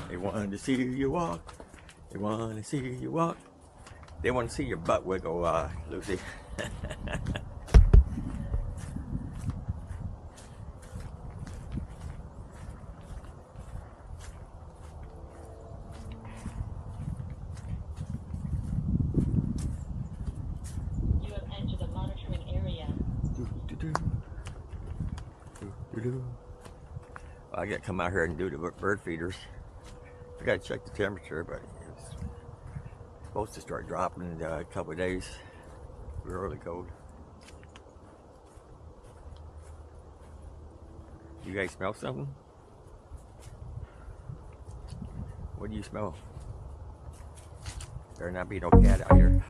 They want to see you walk. They want to see you walk. They want to see your butt wiggle, Lucy. You have entered a monitoring area. I gotta come out here and do the bird feeders. I gotta check the temperature, but it's supposed to start dropping in a couple of days. Really cold. You guys smell something? What do you smell? Better not be no cat out here.